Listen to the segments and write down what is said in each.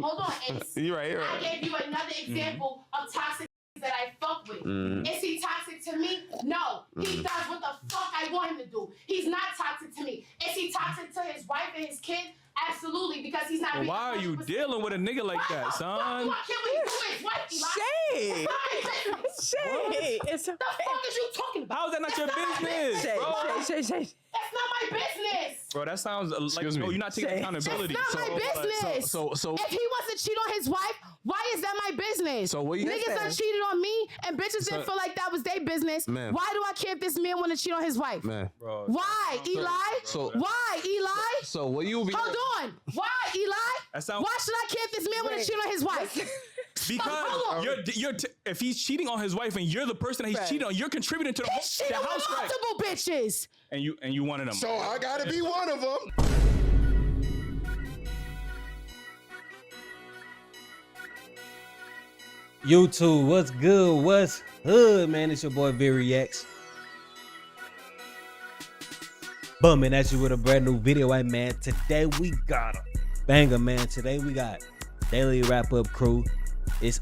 Hold on, Ace. You're right. I gave you another example of toxic that I fuck with. Is he toxic to me? No. He does what the fuck I want him to do. He's not toxic to me. Is he toxic to his wife and his kid? Absolutely, because he's not. Well, why are you dealing with a nigga like that, son? Why do I care what he do with his wife, Eli? Shade. Shade. It's okay. The fuck is you talking about? How is that not your business, Shade. bro? Shade. That's not my business. Bro, that sounds like Excuse me. you're not taking accountability. That's not my business. So if he wants to cheat on his wife, why is that my business? So what you Niggas done cheated on me, and bitches didn't feel like that was their business. Man. Why do I care if this man want to cheat on his wife? man. Bro, Why, Eli? Why, Eli? So what you be? Hold on. Why, Eli? That sounds- Why should I care if this man want to cheat on his wife? because Hold on. if he's cheating on his wife and you're the person that he's cheating on, you're contributing to the He's cheating with house wreck. multiple bitches. And you wanted them. So I gotta be one of them. YouTube, what's good? What's hood, man? It's your boy VeryX. Bumming at you with a brand new video, right, man? Today we got a banger, man. Today we got Daily Wrap Up Crew. It's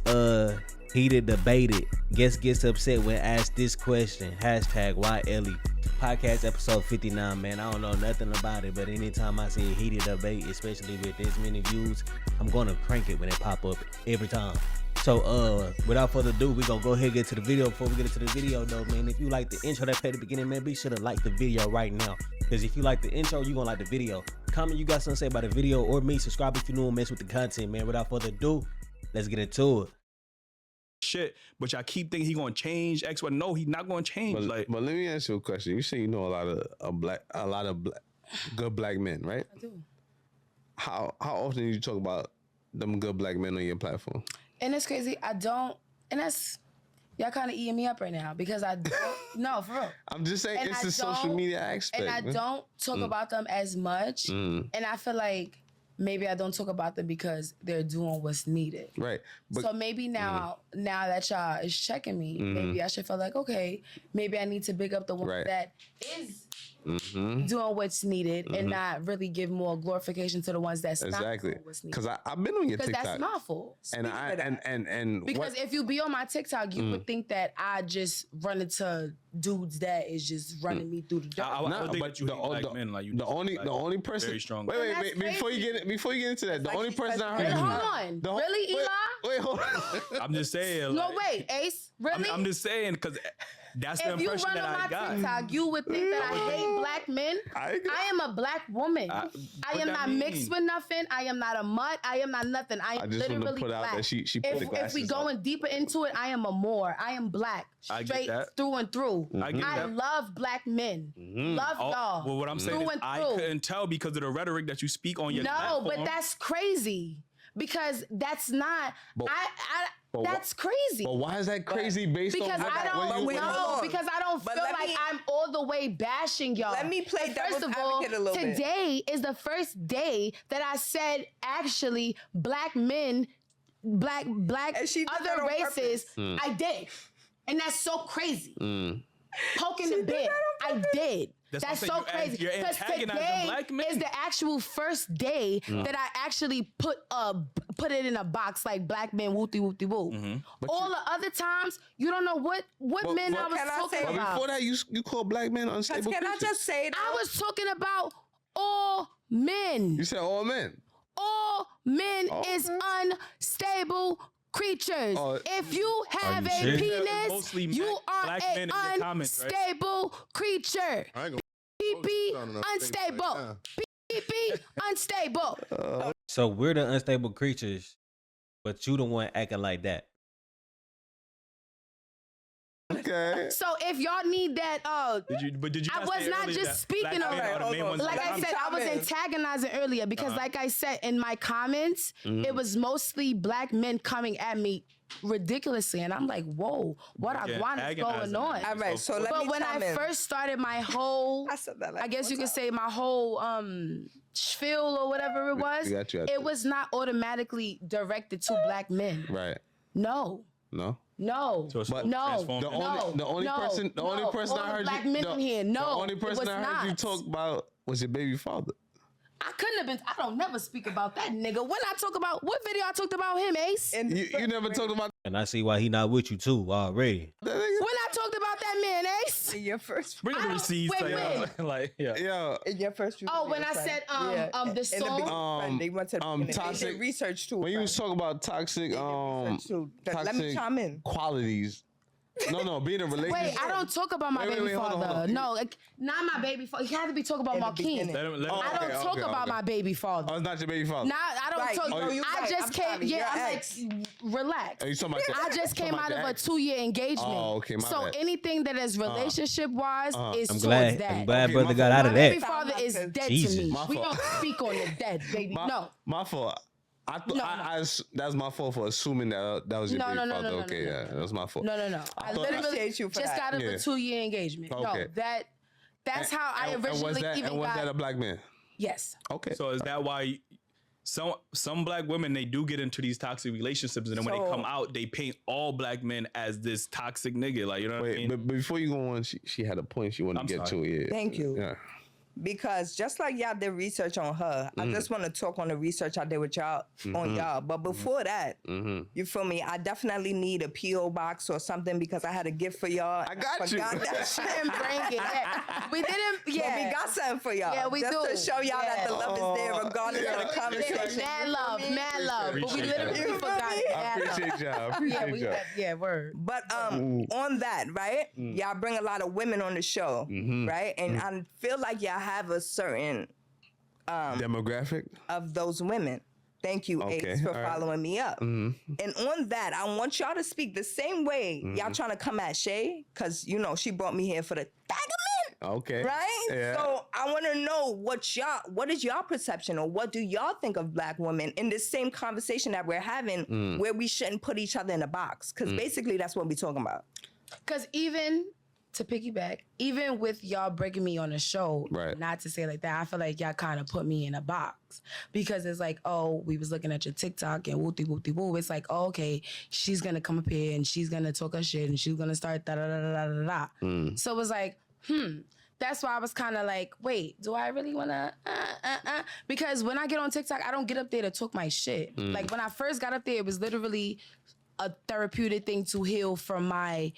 heated debated. Guest gets upset when asked this question. Hashtag why Ellie. Podcast episode 59, man. I don't know nothing about it, but anytime I see a heated debate, especially with this many views, I'm gonna crank it when it pop up every time. So without further ado, we're gonna go ahead and get to the video. Before we get into the video though, man, if you like the intro that played at the beginning, man, be sure to like the video right now. Because if you like the intro, you're gonna like the video. Comment you got something to say about the video or me. Subscribe if you new and mess with the content, man. Without further ado, let's get into it. Shit, but y'all keep thinking he gonna change X, but no, he's not gonna change. But let me ask you a question. You say you know a lot of good black men, right? I do. How often do you talk about them good black men on your platform? And it's crazy. I don't. And that's y'all kind of eating me up right now because I don't. No, for real. I'm just saying And it's I the social don't- media aspect. And I man. don't talk about them as much. And I feel like maybe I don't talk about them because they're doing what's needed. Right. But So maybe now that y'all is checking me, maybe I should feel like, okay, maybe I need to big up the one Right. that is doing what's needed and not really give more glorification to the ones that's not exactly. doing what's needed. Because I've been on your Because TikTok. that's my fault. And Because if you be on my TikTok, you would think that I just run into dudes that is just running me through the dirt. I don't think that you hate black men like you. the only person very strong. Wait, That's before you get into that, the only person I Wait, heard. hold on. Really, Eli? Wait, hold on. I'm just saying. No, like, wait, Ace. Really? I'm just saying because that's the if you impression run that on I my got. TikTok, you would think that I hate black men. I am a black woman. I what am that not mean? mixed with nothing. I am not a mutt. I am not nothing. I am just want to literally put out black. that she put the If glasses we on. going deeper into it, I am a Moor. I am black, I get straight that. through and through. I get I that. love black men. Love y'all. Well, what I'm saying through is and I through. couldn't tell because of the rhetoric that you speak on your No, platform. but that's crazy because that's not. That's crazy. But why is that crazy based Because on what I don't wait, know. hold on. Because I don't But feel let like me- I'm all the way bashing y'all. Let me play But devil's first of all, advocate a little bit. today is the first day that I said actually black men, black And she did that other on races. purpose. I did, and that's so crazy. Poking the bear, I did. That's That's what so I'm saying. crazy. You're Because antagonizing today black men. is the actual first day that I actually put it in a box like black men whoopty whoopty whoop. All the other times, you don't know what men I was can I talking say- But about. before that, you call black men unstable Can I creatures. just say that? I was talking about all men. You said all men. All men is unstable creatures. Oh, if you have you a serious? penis, Mostly you are black men in the an comments, right? unstable creature. I ain't PP gonna unstable. PP unstable. So we're the unstable creatures, but you the one acting like that. Okay. So if y'all need that, Did you I not was say not earlier just that speaking black on men it. are the main Hold on. ones in like the I comments? said, I was Chime in. antagonizing earlier because, like I said in my comments, it was mostly black men coming at me ridiculously, and I'm like, whoa, what Yeah, is going antagonizing on? them. All right, so let But me when I chime in. first started my whole, I said that like I guess you one could time. say my whole spiel or whatever it was, got you. it was not automatically directed to black men. Right. No. No. No, So it's But- no, transformed. The only person I heard black you. men from here. No, The only it person was I heard you not. talk about was your baby father. I couldn't have been. I don't never speak about that nigga. When I talk about what video I talked about him, Ace. And You never talked about And I see why he not with you too already. that nigga? When I talked about that man, Ace. in your first, Bring up the receipts. wait, Like, yeah. Yeah. in your first. Oh, when I said the In the song. beginning, they went to the beginning. They toxic- did research too. When you friend. was talking about toxic, They did research too. Let me toxic chime in. qualities. No, being in a relationship. Wait, I don't talk about my Wait, baby hold on, father. hold on. No, like, not my baby father. He had to be talking about In the Marquise. beginning. Let him, Oh, I don't okay, talk okay, about okay. my baby father. Oh, it's not your baby father. Nah, I don't Right. talk. No, you're I right. just I'm came. sorry. Yeah, Your I'm ex. like, relax. Are you talking about I just came out of a 2-year engagement. Oh, okay, my So bad. anything that is relationship wise is I'm towards glad. that. I'm glad Okay, brother my got fault. out of My baby that. father is dead Jesus. to me. My We fault. don't speak on the dead, baby. No. My fault. I thought No, that's my fault for assuming that was your No, baby no, no, father. no, no, Okay, no, yeah, that was my fault. No. I thought- literally Appreciate you for just that. got out of Yeah. a 2-year engagement. Okay. No, that's how I originally even was got. that a black man? Yes. Okay. So is that why some black women, they do get into these toxic relationships, and then when they So- come out, they paint all black men as this toxic nigga? Like, you know what I Wait, mean? but before you go on, she had a point she wanted I'm to get sorry. to. Yeah. Thank you. Yeah. Because just like y'all did research on her, I just want to talk on the research I did with y'all on y'all. But before that, you feel me? I definitely need a PO box or something because I had a gift for y'all. I got you. Forgot that I shit. didn't bring it. Yeah. We didn't. But Yeah. we got something for y'all. Yeah, we just do. to show y'all that the Yeah. love is there regardless of the conversation. Mad love, mad love. But we Appreciate literally that. forgot it. I Mad love. appreciate y'all. I Yeah, appreciate we y'all. had, yeah, word. But on that, right? Y'all bring a lot of women on the show, right? And I feel like y'all have a certain Demographic. of those women. Thank you, Okay, Ace, for all right. following me up. And on that, I want y'all to speak the same way y'all trying to come at Shay, because, you know, she brought me here for the tag of men, Okay. right? Yeah. So I want to know what is y'all perception, or what do y'all think of black women in this same conversation that we're having where we shouldn't put each other in a box? Because basically that's what we're talking about. Because even to piggyback, even with y'all breaking me on the show, Right. not to say like that, I feel like y'all kind of put me in a box because it's like, oh, we was looking at your TikTok and whoopty whoopty woo. It's like, oh, okay, she's gonna come up here and she's gonna talk her shit and she's gonna start da da da da da da da. So it was like, That's why I was kind of like, wait, do I really wanna? Because when I get on TikTok, I don't get up there to talk my shit. Like when I first got up there, it was literally a therapeutic thing to heal from my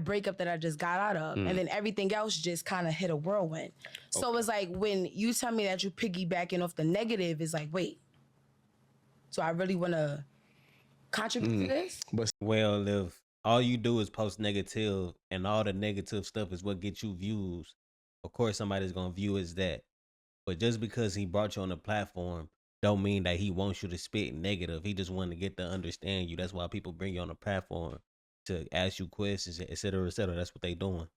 breakup that I just got out of. And then everything else just kind of hit a whirlwind. So it's like when you tell me that you piggybacking off the negative, it's like, wait, so I really want to contribute to this? Well, if all you do is post negative and all the negative stuff is what gets you views, of course somebody's gonna view as that. But just because he brought you on the platform don't mean that he wants you to spit negative. He just wanted to get to understand you. That's why people bring you on the platform, to ask you questions, et cetera, et cetera. That's what they doing.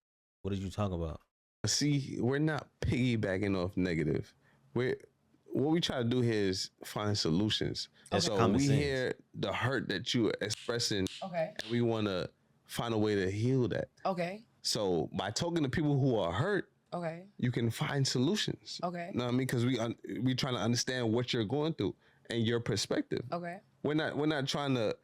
What are you talking about? See, we're not piggybacking off negative. What we try to do here is find solutions. That's So common we sense. hear the hurt that you are expressing, Okay. and we want to find a way to heal that. Okay. So by talking to people who are hurt, Okay. you can find solutions. Okay. You know what I mean? Because we trying to understand what you're going through and your perspective. Okay. We're not trying to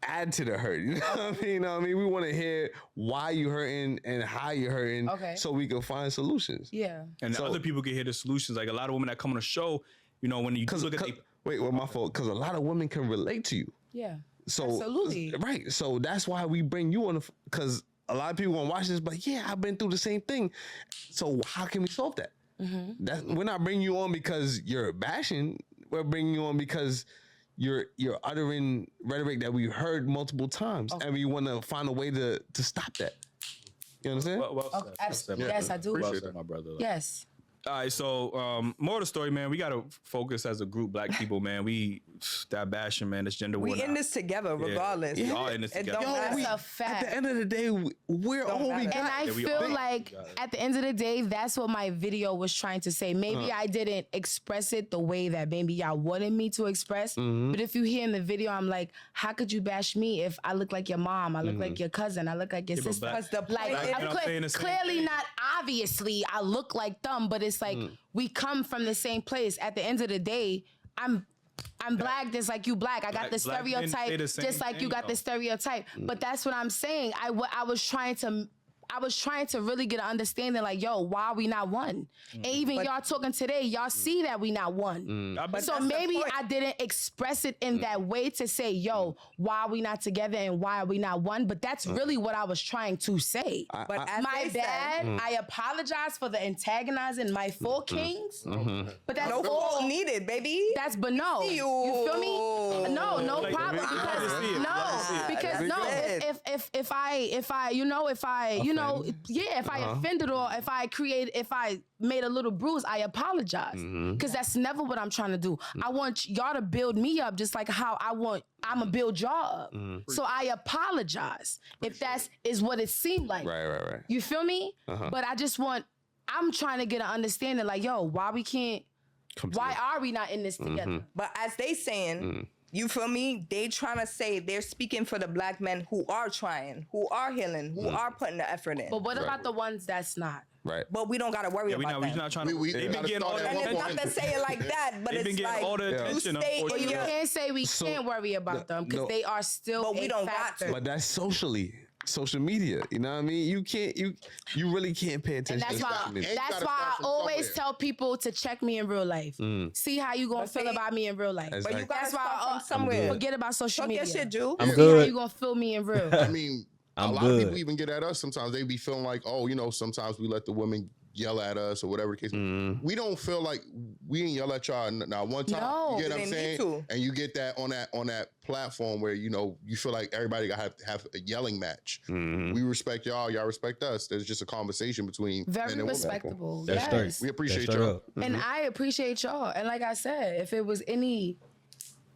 add to the hurt. You know what I mean? You know what I mean? We want to hear why you're hurting and how you're hurting, Okay. so we can find solutions. Yeah. And So- other people can hear the solutions. Like a lot of women that come on the show, you know, when you look at My fault. Because a lot of women can relate to you. Yeah. So Absolutely. right. So that's why we bring you on. Because a lot of people gonna watch this, but yeah, I've been through the same thing. So how can we solve that? We're not bringing you on because you're bashing. We're bringing you on because you're uttering rhetoric that we've heard multiple times, and we want to find a way to stop that. You understand? Okay. Yes, I do. Well said, my brother. Yes. All right, so more of the story, man. We gotta focus as a group, black people, man. That bashing, man. This gender war. We in this together regardless. We all in this It together. don't That's matter. a fact. At the end of the day, we're all we matter. got. And I Yeah, we feel all- like at the end of the day, that's what my video was trying to say. Maybe I didn't express it the way that maybe y'all wanted me to express. But if you hear in the video, I'm like, how could you bash me if I look like your mom? I look like your cousin. I look like your but sister. black- Because the Like, point Black I'm men are saying the same clearly thing. not obviously I look like them, but it's like we come from the same place. At the end of the day, I'm black just like you black. I got the Black men say stereotype the same just like you thing, got the though. stereotype. But that's what I'm saying. I was trying to I was trying to really get an understanding, like, yo, why are we not one? And even y'all talking today, y'all see that we not one. So maybe I didn't express it in that way to say, yo, why are we not together and why are we not one? But that's really what I was trying to say. But as My they bad. said, I apologize for the antagonizing my four kings. But that's no all fault needed, baby. That's but no. You feel me? No Like, problem. we love to see it. We love to see it. Because That's no, it. if I offended or if I made a little bruise, I apologize. Because that's never what I'm trying to do. I want y'all to build me up just like how I'ma build y'all up. So I apologize if that's what it seemed like. Right. You feel me? But I'm trying to get an understanding, like, yo, why are we not in this together? But as they saying, you feel me? They trying to say they're speaking for the black men who are trying, who are healing, who are putting the effort in. But what about the ones that's not? Right. But we don't gotta worry We're about that. not trying to. We They've been gotta getting all start the at And one it's not to say it like that, but They've been it's getting like all the you attention, stay in unfortunately. You your. can't say we can't worry about them because no. they are still But we a don't got factor. to. But that's social media. You know what I mean? You really can't pay And attention that's to why social media. you that's gotta why start I from always somewhere. tell people to check me in real life. See how you gonna But feel see- about me in real life. That's But you right. gotta That's why start I from somewhere. forget about social Talk media. your shit, Jew. I'm See how good. you gonna feel me in real. I mean, I'm a lot of good. people even get at us. Sometimes they be feeling like, oh, sometimes we let the women yell at us or whatever the case. We don't feel like we ain't yell at y'all now one time. No. You get what They I'm need saying? to. And you get that on that platform where you feel like everybody got to have a yelling match. We respect y'all respect us. There's just a conversation between men Very and women. respectable. That's yes. straight. We appreciate That's straight y'all. up. And I appreciate y'all. And like I said, if it was any,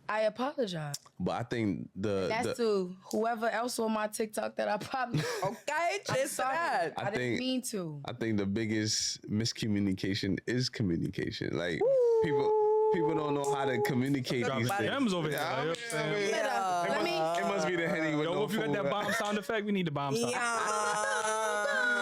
I apologize. But I think That's to whoever else on my TikTok that I probably. Okay, I'm just sorry. that. I didn't mean to. I think the biggest miscommunication is communication. Like people don't know how to communicate these Dropping things. gems over here. Yeah, you know what I'm saying? Yeah. Let me. It must be the Henny with Yo, no if you got food. that bomb sound effect, we need the bomb sound. I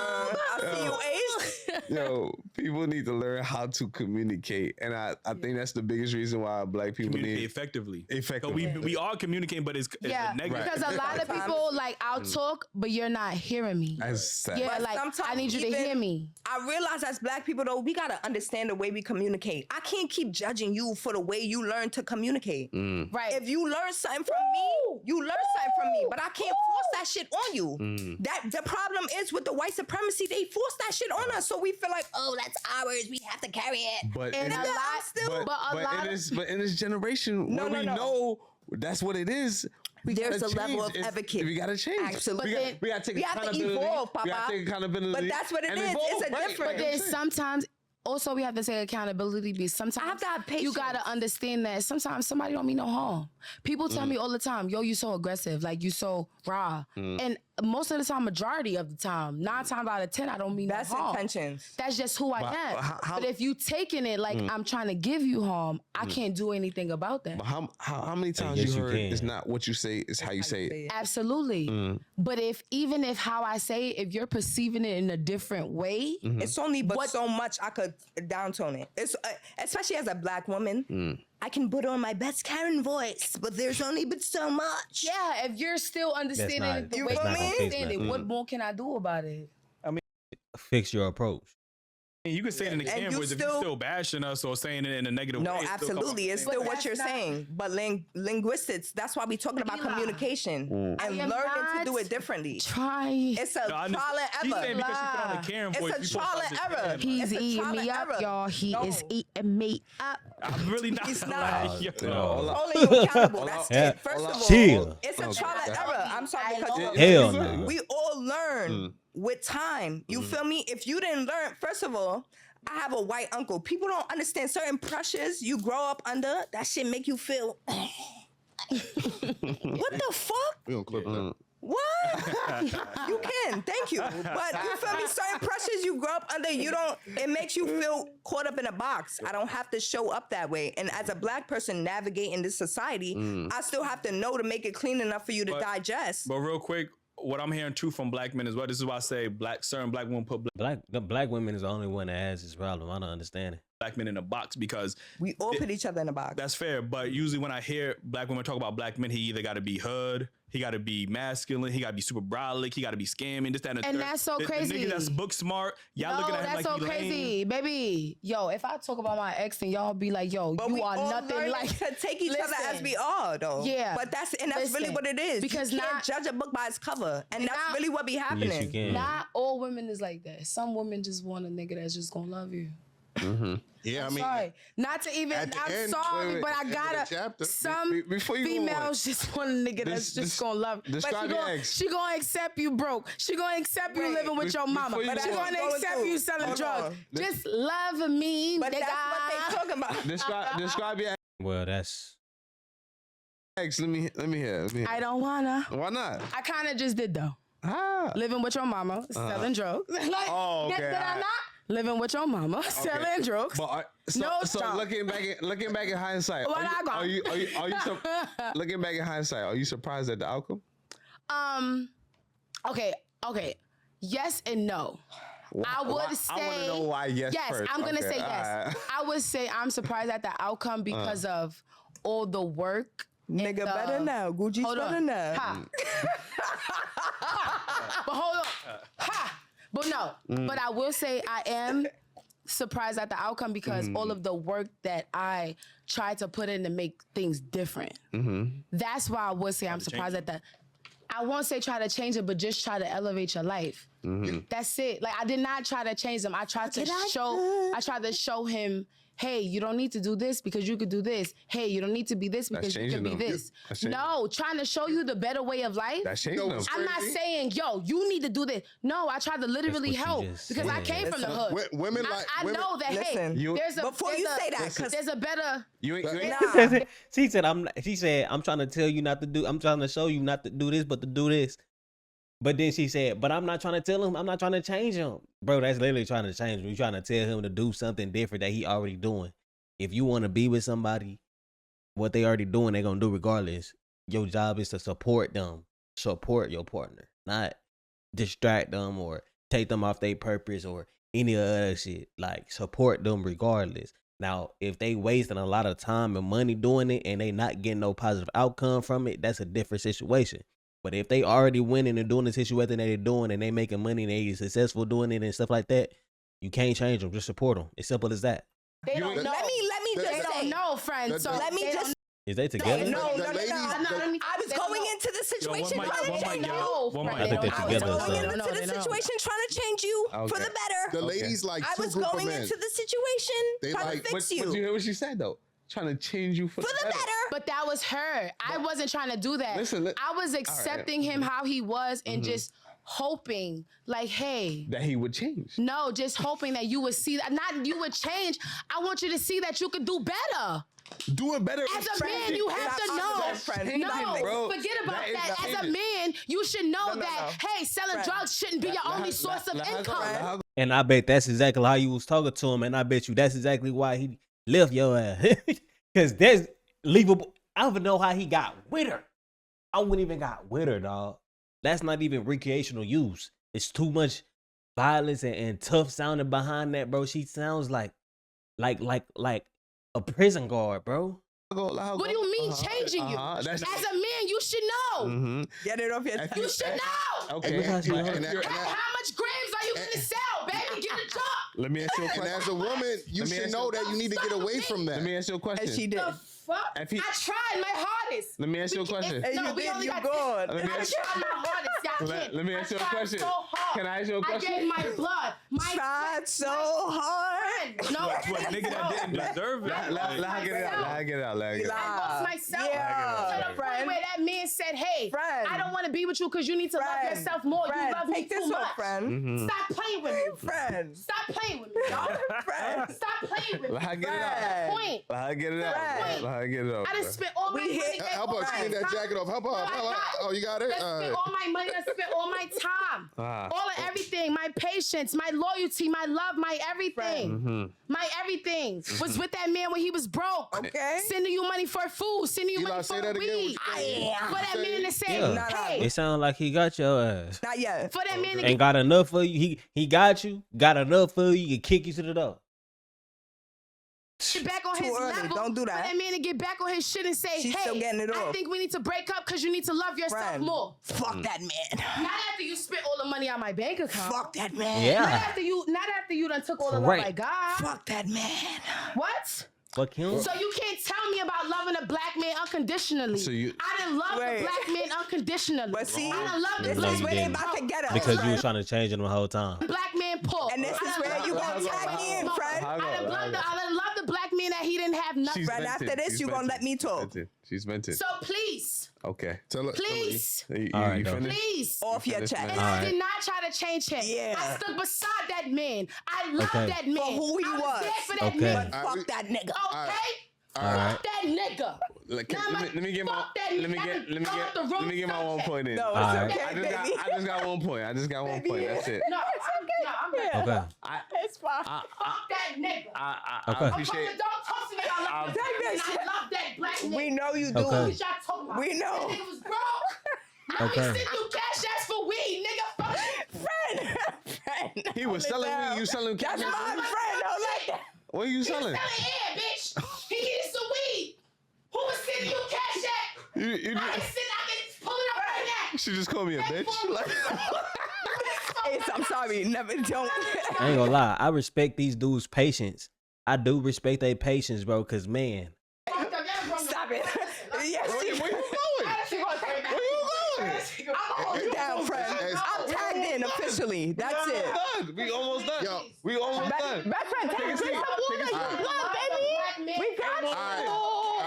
see you, Ace. Yo, people need to learn how to communicate, and I think that's the biggest reason why black people Communicate need effectively. Effectively. So we are communicating, but it's Yeah, a negative. because a lot of people like I'll talk, but you're not hearing me. That's sad. Yeah, But like I sometimes need you to even- hear me. I realize as black people though, we gotta understand the way we communicate. I can't keep judging you for the way you learn to communicate. Right. If you learn something from me, you learn something from me, but I can't force that shit on you. That the problem is with the white supremacy, they force that shit on us, so we feel like, oh, that's ours, we have to carry it. But And in, a lot, but in this generation, No, when no, we no. know that's what it is, we There's gotta a level change. of It's- etiquette. We gotta change. Absolutely. We gotta take We have to accountability. evolve, We gotta Papa. take accountability. But that's what it and is. evolve, It's a right? difference. But then sometimes also we have to take accountability because sometimes I have to have patience. you gotta understand that sometimes somebody don't mean no harm. People tell me all the time, yo, you so aggressive, like you so raw. And most of the time, majority of the time, 9 times out of 10, I don't mean That's no harm. intentions. That's just who I But am. how- But if you taking it like I'm trying to give you harm, I can't do anything about that. But how many times guess you you heard can. it's not what you say, it's how you say it. Absolutely. But even if how I say it, if you're perceiving it in a different way, It's only but so much I could downtone it. It's especially as a black woman. I can put on my best Karen voice, but there's only but so much. yeah, if you're still understanding not- it the You way feel I me? understand it, what more can I do about it? Fix your approach. You can say it in the And you cameras if you're still- still bashing us or saying it in a negative No, way. it still come absolutely. off It's the same still way. what you're that's not- saying. But linguistics, that's why we're talking about Eli. communication and I am learning to do not it differently. Trying. It's a No, I trial understand. She's saying and because she put on error. the Karen It's voice. a you trial supposed and to error. understand. He's It's a eating trial me and up, error. y'all. He No. is eating me up. I'm really not. He's gonna not. lie. Yo. Holding you accountable. That's Yeah. it. First of all, Chill. it's a trial and error. I'm sorry because Hell no. we all learn with time. You feel me? If you didn't learn, first of all, I have a white uncle. People don't understand certain pressures you grow up under. That shit make you feel. What the fuck? We don't clip that. What? You can, thank you. But you feel me? Certain pressures you grow up under, it makes you feel caught up in a box. I don't have to show up that way. And as a black person navigating this society, I still have to know to make it clean enough for you to digest. But real quick, what I'm hearing too from black men as well. This is why I say certain black women put The black women is the only one that has this problem. I don't understand it. black men in a box because We all put each other in a box. that's fair. But usually when I hear black women talk about black men, he either got to be hood, He got to be masculine. He got to be super brolic. He got to be scamming. This, that, and the And third. that's so The crazy. nigga that's book smart. Y'all looking at him that's like so he crazy, lame. baby. Yo, if I talk about my ex and y'all be like, yo, But you we are all nothing learn like. to take each other as Listen. we are, though. Yeah. But that's really Listen. what it is. Because you can't not- judge a book by its cover, and that's not- really what be happening. Yes, you can. Not all women is like that. Some women just want a nigga that's just gonna love you. Yeah, I I'm mean, sorry. Not to even. at the I'm end- sorry, wait, but I end of the gotta. chapter. Some Before you go on, females just want a nigga that's just gonna love. But describe your ex. she gonna accept you broke. She gonna accept you Wait, living with your mama. before you She go on. gonna accept you selling Hold drugs. on. Just love me, But nigga. that's what they talking about. describe your Well, that's ex. Let me hear. I don't wanna. Why not? I kind of just did though. Ah. Living with your mama, selling drugs. Like, Oh, okay, did I alright. not? Living with your mama, selling drugs. But No, so stop. looking back in hindsight, What I got? are you looking back in hindsight? Are you surprised at the outcome? Okay. Yes and no. I would say. I want to know why. Yes. Yes, first. I'm gonna Okay, say yes. alright. I would say I'm surprised at the outcome because of all the work. and Nigga the- better now. Gucci's Hold better on. now. Ha. But hold on. Ha. But no. But I will say I am surprised at the outcome because all of the work that I tried to put in to make things different. That's why I would say I'm surprised at that. I won't say try to change it, but just try to elevate your life. That's it. Like I did not try to change him. I tried to show him, hey, you don't need to do this because you could do this. Hey, you don't need to be this because you changing can be them. this. That's changing No, trying to show you the better way of life. That's changing them. I'm not Crazy. saying, yo, you need to do this. No, I tried to literally That's what you help just because I said. came from the hood. Women like I women, know that. Listen, Hey, there's a before you there's a- say that, 'cause- there's a better. You ain't. Nah. she said I'm trying to tell you not to do. I'm trying to show you not to do this, but to do this. But then she said, but I'm not trying to tell him. I'm not trying to change him, bro. That's literally trying to change him. You're trying to tell him to do something different that he already doing. If you want to be with somebody, what they already doing, they gonna do regardless. Your job is to support them, support your partner, not distract them or take them off their purpose or any other shit. Like support them regardless. Now, if they wasting a lot of time and money doing it and they not getting no positive outcome from it, that's a different situation. But if they already winning and doing the situation that they're doing and they making money and they successful doing it and stuff like that, you can't change them. Just support them. It's simple as that. They don't know. Let me They just don't say. know, friend. So Let me they just. Is they together? No. the ladies- I was They don't going know. into the Yo, situation one mic, trying to one change mic, you. yo. One mic. I think they're I was together or going something. into the situation trying to change you for Okay. the better. the ladies like I two was group of going men. into the situation They trying like- to fix But you you hear what she said though? Trying to change you for for the better. But that was her. I wasn't trying to do that. Listen, I was accepting him how he was and just hoping, like, hey, That he would change. no, just hoping that you would see that. Not you would change. I want you to see that you could do better. Doing better. As a man, you have to know. No, bro. forget about That is that. not As a changing. man, you should know No. that, hey, selling Friend. drugs shouldn't be your only source of income. And I bet that's exactly how you was talking to him. And I bet you that's exactly why he left your ass. Because that's leavable. I don't even know how he got with her. I wouldn't even got with her, dog. That's not even recreational use. It's too much violence and tough sounding behind that, bro. She sounds like a prison guard, bro. What do you mean changing you? That's- As a man, you should know. Mm-hmm. Get it off your If You should know. Okay. look how she- And- Hey, how much grams are you gonna sell, baby? Get a job. Let me ask you a And question. as a woman, you Let me should ask know you- that you need to get away from that. Let me ask you a question. And she did. The fuck? If he- I tried my hardest. Let me ask you a question. And No, you we did, only you got good. Let me I ask- tried my hardest, y'all. Let me ask you a I tried question. so hard. Can I ask you a question? I gave my blood. My Tried so hard. No. To a nigga that didn't deserve it. Let her get it out. Let her get it out. Let her get it out. I lost myself. Yeah, To the point friend. where that man said, hey, Friend. I don't want to be with you because you need to love Friend. yourself more. Friend, You love me take too this much. off, friend. Mm-hmm. Stop playing with me. Friend. Stop playing with me, dog. Friend. Stop playing with me. Let her get it out. Friend. Point. Let her get it out. Friend. Let her get it out. I done bro. spent all my We money. hit- that Help all us my clean that time. jacket off. Help her. No, I Help her. got- Oh, you got it? I spent all my money. I spent all my time. All of everything. My patience, my loyalty, my love, my everything. Mm-hmm. My everything was with that man when he was broke. Okay. Sending you money for food, sending you Eli, money say for that again. weed. What you saying? For that man to say, Yeah. hey, It sounds like he got your ass. Not yet. for that man to And got enough for you. He got you. Got enough for you. He can kick you to the door. get back on Too his early. level. Don't do that. For that man to get back on his shit and say, She's still hey, getting it I off. think we need to break up because you need to love yourself Friend. more. Fuck that man. Not after you spent all the money on my bank account. Fuck that man. Yeah. Not after you done took all the love Right. I got. Fuck that man. What? Fuck him. So you can't tell me about loving a black man unconditionally. So you- I done love Wait. the black man unconditionally. But see, I done love the this No, black is you where they didn't. about to get us. Because you friend. was trying to change him the whole time. black man Paul. And this is where you gonna tag me in, friend. I done love the black man that he didn't have nothing. Friend, after this, you gonna let me talk. She's vented. So please, Okay. Tell her. please, You All right, you though. finished? please. Off your chest. And All I right. did not try to change him. Yeah. I stood beside that man. I love Okay. that man. For who he I was. there for that Okay. man. But fuck that nigga. Okay? All right. Fuck that nigga. Let Nah, me get my fuck that let me nigga. get let me Come out the room, let me get my fuck one that. point in. No, it's All right. okay, I baby. just got 1 point. I just got 1 point. That's it. No, I'm ready. Okay. It's fine. Fuck that nigga. I Okay. appreciate. Don't talk to me. I love that Take black that man. I love that black nigga. We know you do. Okay. What y'all talking about? We know. That nigga was broke. Now Okay. he send you cash apps for weed, nigga. Fuck you. Friend. He was Hold it selling down. weed. You selling That's cash? my friend. Don't let that. What are you selling? Selling air, bitch. He needed some weed. Who was sending you cash app? You I can pull it up right now. she just called me a bitch. Like, Ace, I'm sorry. Never don't. I ain't gonna lie. I respect these dudes' patience. I do respect their patience, bro. Cause man, Stop it. Yes, where you going? Where you going? I'm holding down, friend. I'm tagged in officially. That's it. Done. We almost done. Yo. We almost done. Best friend, Take a drink seat. some water. Take a seat. You good, baby? We got you.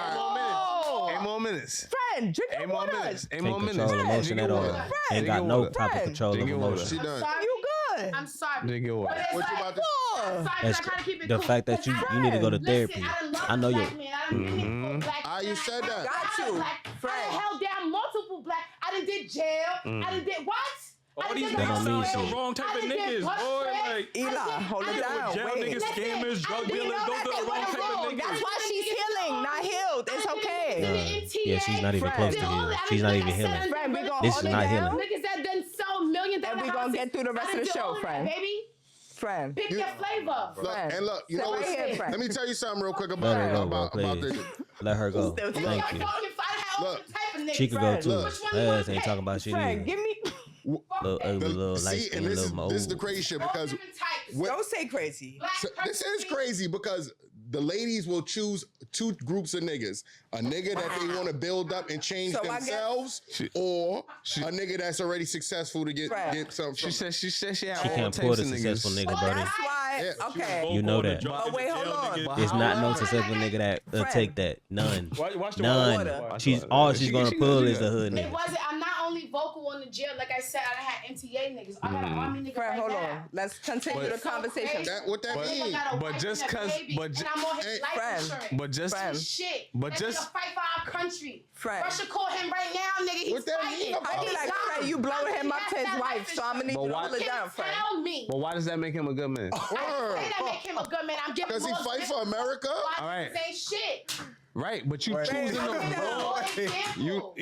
All 8 more minutes. Friend, drink 8 some more water. minutes. 8 can't more minutes. control emotion at all. water. Ain't Drink got your no water. type of control of Drink your water. emotion. She done. You good? I'm sorry. Drink your water. But it's What you like, about to? I'm sorry, That's I'm trying to keep it the cool. fact that you need to go to therapy. I know you. You said that. Got you. I Friend. done held down multiple black. I done did jail. I done did what? All I these did That niggas don't sound mean like shit. the wrong type I of done did niggas, bus boy. trips. Like, Eli, hold it down. jail Wait. niggas, scammers, drug Do you dealers, know those that are they the wrong went type of wrong? niggas. That's why she's healing, not healed. It's okay. Yeah, she's not even close to healing. She's not even healing. Friend, we gonna This hold is it not down. healing. Niggas that done sell $1 million And we gonna houses. get through the rest I of the done did show, all that, friend. Baby, Friend. pick your flavor. Look, Friend. and look, you Sit know right what's, here, friend. let me tell you something real quick Let her go, bro, about please. the Let her go. Still Thank Fucking you. find out Look. what type of nigga. She could go Friend. too. Look. Which one you Her wanna ass ain't pick? talking about shit Friend, either. give me. Little ugly, little light see, skin, and this little is the old. crazy shit All because different types. What- Don't say crazy. Black this is person, crazy because the ladies will choose two groups of niggas: a nigga that they want to build up and change So I guess- themselves, or a nigga that's already successful to get Right. something. She said she had She all can't types pull the of successful niggas. nigga, brother. That's why. Yeah. Okay. You know that. But wait, hold on. There's not no Hold on. successful nigga that Friend. take that. None. Watch the None. water. She's all she's She- gonna she pull good, she is the good. hood It nigga. wasn't. I'm not only vocal on the jail. Like I said, I had MTA niggas. I got an army nigga Friend, right hold now. on. Let's continue the So conversation. crazy. What that Nigga mean? got a But wife just and a 'cause- baby, but ju- and I'm on his Hey, life friend. insurance. But just Friend. Shit. But That just- nigga fight for our country. Friend. Russia call him right now, nigga. He's What that fighting. mean about I be like, He's Friend, you blowing him up to his that wife, so I'm gonna need But you to why- hold it down, friend. Tell me. But why does that make him a good man? I say that make him a good man. I'm giving Does he more fight for examples. America? Why All right. Say shit. Right, but you Right. choosing I'm the giving wrong. more examples. You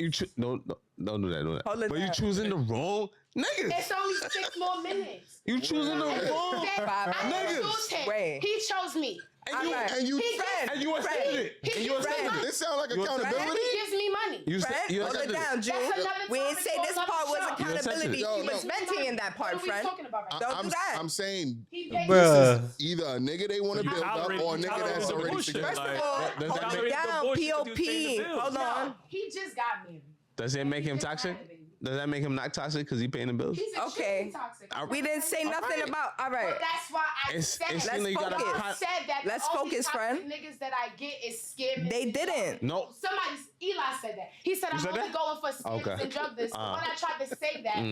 don't do that. Hold it But you down. choosing the wrong niggas. It's only 6 more minutes. You choosing the wrong I didn't niggas. choose him. Wait. He chose me. And you, Alright. And you, He Friend. and you accepted Friend. it. And you He- accepted Friend. it. this sound like You accept- accountability. He gives me money. You Friend, you hold it accepted down, That's June. another We didn't topic say for this another part was show. accountability. Yo, She was no. venting in that What part, are we friend. talking about right now? Don't do that. I'm saying He paid Bruh. either a nigga they want to build up or a nigga that's already First successful. of all, Does that hold make- it down, POP. Hold No, on. he just got married. Does it make him He just toxic? got it, baby. Does that make him not toxic because he paying the bills? He's Okay. extremely toxic. We didn't say nothing about. All right. But that's why I It's- said it's that. you know, you gotta focus. I said that. Let's the only focus, toxic friend. Niggas that I get is scammers. They and didn't. druggers. No. Eli said that. He said I'm said only that? going for scammers Okay. and druggers. When I tried to say that, I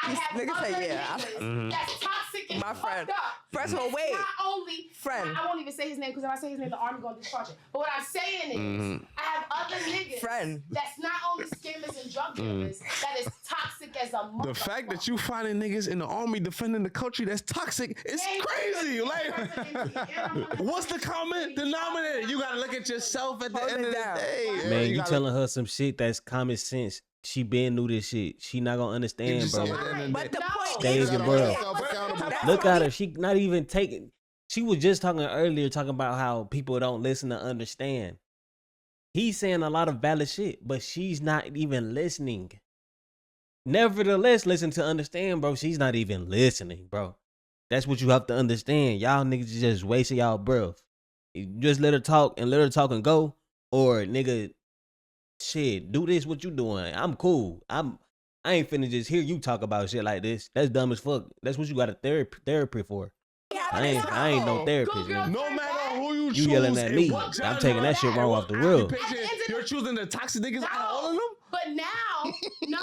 These have niggas other say, yeah. niggas that's toxic and My friend. fucked up. First of all, That's wait. Not only Friend. I won't even say his name because if I say his name, the army gonna discharge him. But what I'm saying is, I have other niggas Friend. that's not only scammers and drug dealers, that is toxic as a motherfucker. The fact that you finding niggas in the army defending the country that's toxic is crazy. Like, what's the common denominator? You gotta look at yourself at the Hold end it of the down. day. Man, you gotta- telling her some shit that's common sense. She been knew this shit. She not gonna understand, just bro. at the end of the But the day. point Stage is, your bro. Self-accountable. Look at her. She not even taking. She was just talking earlier, talking about how people don't listen to understand. He's saying a lot of valid shit, but she's not even listening. Nevertheless, listen to understand, bro. She's not even listening, bro. That's what you have to understand. Y'all niggas just wasting y'all breath. You just let her talk and go. Or nigga, shit, do this what you doing. I'm cool. I ain't finna just hear you talk about shit like this. That's dumb as fuck. That's what you got a therapy for. I ain't no therapist, nigga. No matter who you choose, You yelling at me. what I'm genre, taking that shit wrong off the real. You're choosing the toxic niggas out of all of them? But now, no,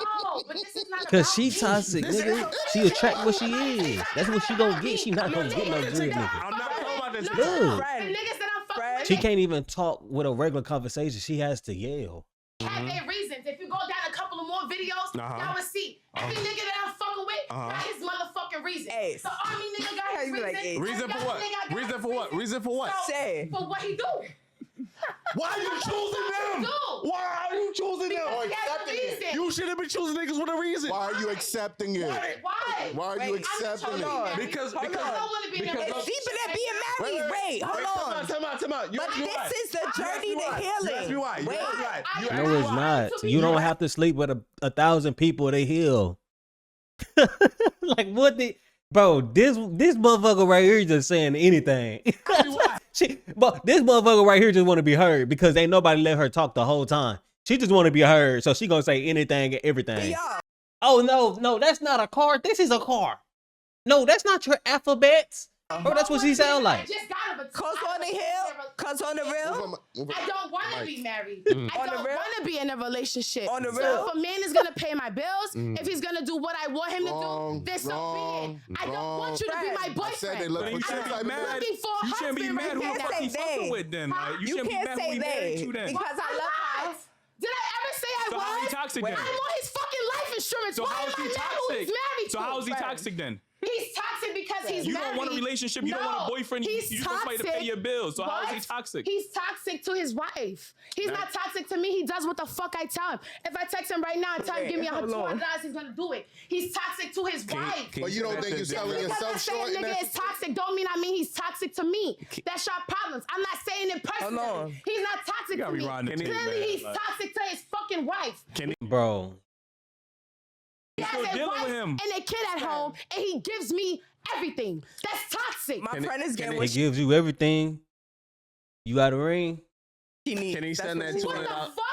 but this is not Cause about she me. toxic, This nigga. is- She attract what she is. That's what she gonna get. She not gonna get no good nigga. I'm not talking about this. No, Look. the niggas that I'm fucking with, She can't even talk with a regular conversation. She has to yell. have their reasons. If you go down a couple of more videos, y'all will see. Every nigga that I'm fucking with got his motherfucking reason. Hey. The army nigga got his You be like, reason. hey. Reason for what? Reason for what? Reason for what? Say. For what he do. Why are you choosing them? Do. Why are you choosing them? Because he has a reason. You shouldn't be choosing niggas with a reason. Why are you accepting it? Why? Why are you Wait, accepting hold it? on. Because I don't want to be in a because- It's deeper than being Wait, married. Wait, hold on. Time out. You But ask me this why. is the journey to You ask me healing. why. You Wait. ask me why. You ask No, me it's why. not. You don't have to sleep with a thousand people to heal. Like what the bro? This motherfucker right here just saying anything. But this motherfucker right here just want to be heard because ain't nobody let her talk the whole time. She just want to be heard, so she gonna say anything and everything. Y'all, Oh no, that's not a car. This is a car. No, that's not your alphabets. Bro, that's what she sound I like. just got it. cuz on the hill, cuz on the real, I don't want to be married. On I the don't real? want to be in a relationship. On the So real? if a man is gonna pay my bills, if he's gonna do what I want him to Wrong, do, then so be it. wrong, I don't want you to be wrong. my I said they boyfriend. look Then for you some shouldn't be type of mad. Looking for a You shouldn't be husband mad right who the now. fuck you Say fucking they. with then. Like, you you shouldn't be can't mad when say we married they you then. because I love I'm her. not. Did I ever say I So was? how he toxic I'm then? on his fucking life insurance. So Why how am is I he mad who toxic? he's married So to? how is he toxic then? He's toxic because he's You married. don't want a relationship. You don't want a boyfriend. You He's just want somebody to pay your bills. So how is he What? toxic? He's toxic to his wife. He's not toxic to me. He does what the fuck I tell him. If I text him right now and tell him give me Wait, hold on. $200, he's gonna do it. He's toxic to his wife. But you don't think you're selling Because I yourself say short a in nigga that is toxic don't mean I mean he's toxic to me. That's your problems. I'm not saying it personally. on. He's not toxic gotta to be me. riding the tape, Clearly man. he's Like- toxic to his fucking wife. Bro, He still has a dealing with wife him. and a kid at home and he gives me everything. That's toxic. My friend is getting it what gives you everything. You got a ring. she needs. Can he That's send what that she to What her? the wants. fuck?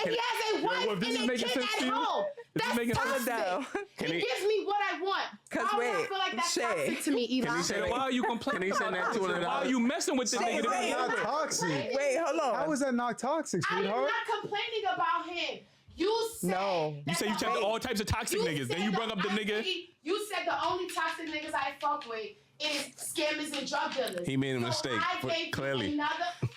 And he has a wife well, if this and is a making kid sense at to you, home. this is That's making sense toxic. down. He gives me what I want. 'Cause Why would I wait, feel like that's Shay. toxic to me, Eli? Can he say Then why are you complaining? Can he send that $200? Why are you messing with the Say nigga? it, that say you it. with? Not toxic. Wait, hold on. How is that not toxic, I am sweetheart? not complaining about him. You said No. You say you checked all types of toxic niggas. Then you brought up the nigga. You said the only toxic niggas I fuck with is scammers and drug dealers. He made a So mistake, I but gave you clearly.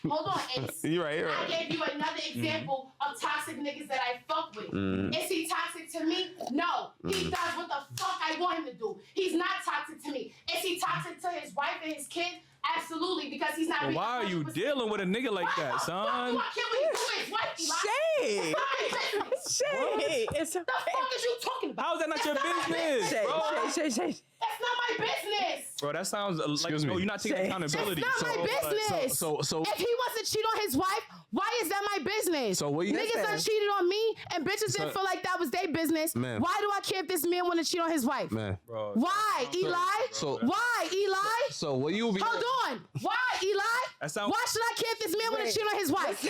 hold on, Ace. You're right. I gave you another example of toxic niggas that I fuck with. Is he toxic to me? No. He does what the fuck I want him to do. He's not toxic to me. Is he toxic to his wife and his kids? Absolutely, because he's not. Well, being why are you 100%. dealing with a nigga like Why that, the son? fuck do I care what he do with his wife, Eli? Shay. It's not my business. Shay. It's The fuck is you talking about? How is that not your That's not my business, Shay, bro? Shay. That's not my business. Bro, that sounds like Excuse me. no, you're not taking Say- accountability. That's not my business. so- if he wants to cheat on his wife, why is that my business? So what you- Niggas done Listen. cheated on me, and bitches didn't feel like that was their business. Man. Why do I care if this man want to cheat on his wife? Man. Bro, Why, Eli? So Why, Eli? so what you be? Hold on. Why, Eli? That sounds- Why should I care if this man want to Wait. cheat on his wife?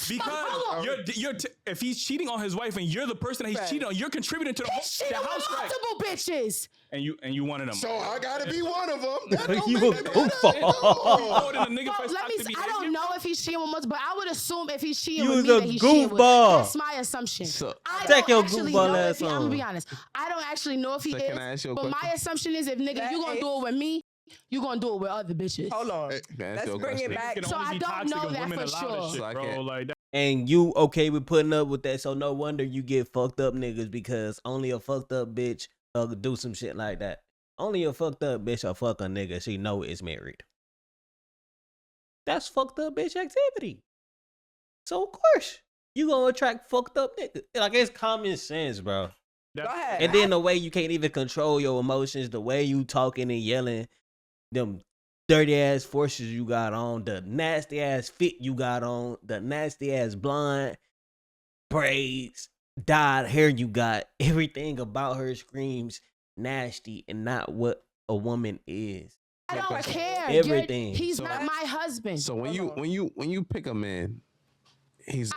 because Hold on. if he's cheating on his wife and you're the person that he's Right. cheating on, you're contributing to the, He's cheating the with house right. multiple bitches. And you one of them. So I gotta be one of them. That don't You make a it better. goofball. More than a nigga Well, for his let me. toxic I don't behavior. know if he's cheating with multiple, but I would assume if he's cheating You with was me, a that he's cheating with. goofball. That's my assumption. So- I Take don't your actually goofball know if ass he, I'm gonna be on. honest. I don't actually know if he So is. can I ask you a But my question? assumption is, if nigga, you gonna do it with me, you gonna do it with other bitches. Hold on. Hey, Let's your bring it question. back. Can So only I be don't toxic know if that women for allow that sure. shit, So I bro. can't- Like that. And you okay with putting up with that, so no wonder you get fucked up niggas, because only a fucked up bitch do some shit like that. Only a fucked up bitch will fuck a nigga she know is married. That's fucked up bitch activity. So of course you gonna attract fucked up niggas. Like, it's common sense, bro. Go ahead. And then the way you can't even control your emotions, the way you talking and yelling, them dirty ass forces you got on, the nasty ass fit you got on, the nasty ass blonde braids, dyed hair you got. Everything about her screams nasty and not what a woman is. I don't care. Everything. He's not my husband. So when you pick a man, he's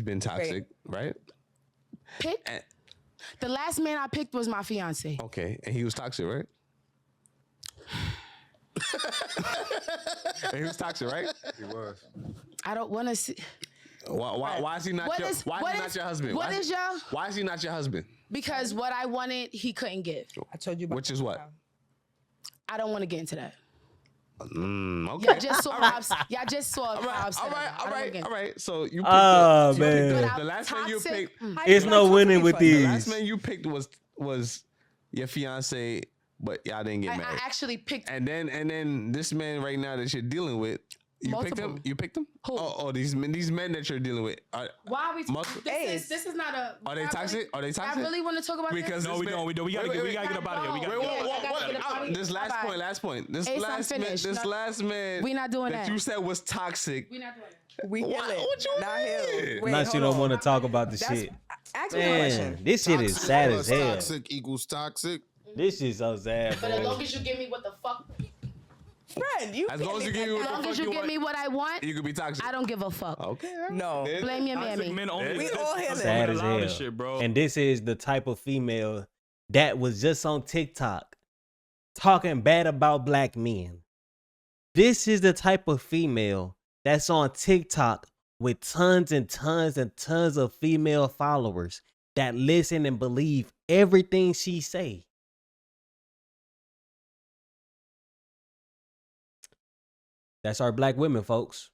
been toxic, right? Pick? The last man I picked was my fiance. Okay, and he was toxic, right? And he was toxic, right? He was. I don't want to see. Why is he not your husband? What is y'all? Why is he not your husband? Because what I wanted, he couldn't give. I told you about Which is what? I don't want to get into that. Okay. Y'all just saw y'all just saw All right. So you picked Oh, the, man. the last man you picked. It's no winning with The these. last man you picked was your fiance, but y'all didn't get I married. actually picked. And then this man right now that you're dealing with, you picked him. Multiple. You picked him. Who? Oh, these men that you're dealing with. Why are we? Multiple- This is not a. Are they toxic? Are they I toxic? really want to talk about Because this. No, we don't. We gotta get up out of here. We gotta Wait, wait, wait. This last Bye-bye. point. This Ace, I'm last man. finished. This No, last man. we not doing that. You said was toxic. We're not doing it. We What- heal it. what you Not mean? heal. Wait, Now she hold don't on. want to talk about the That's- shit. Ask me a Man, question. this shit is sad as plus hell. Toxic equals toxic. This shit so sad, But as bro. long as you give me what the fuck, Friend, you As can't long as you be give me like what as the long fuck as you you give want, me what I want, you could be toxic. I don't give a fuck. Okay. that. No. Blame your Toxic mammy. men only We exist all because hear women Sad as allow this hell. shit, bro. And this is the type of female that was just on TikTok talking bad about black men. This is the type of female that's on TikTok with tons and tons and tons of female followers that listen and believe everything she say. That's our black women, folks.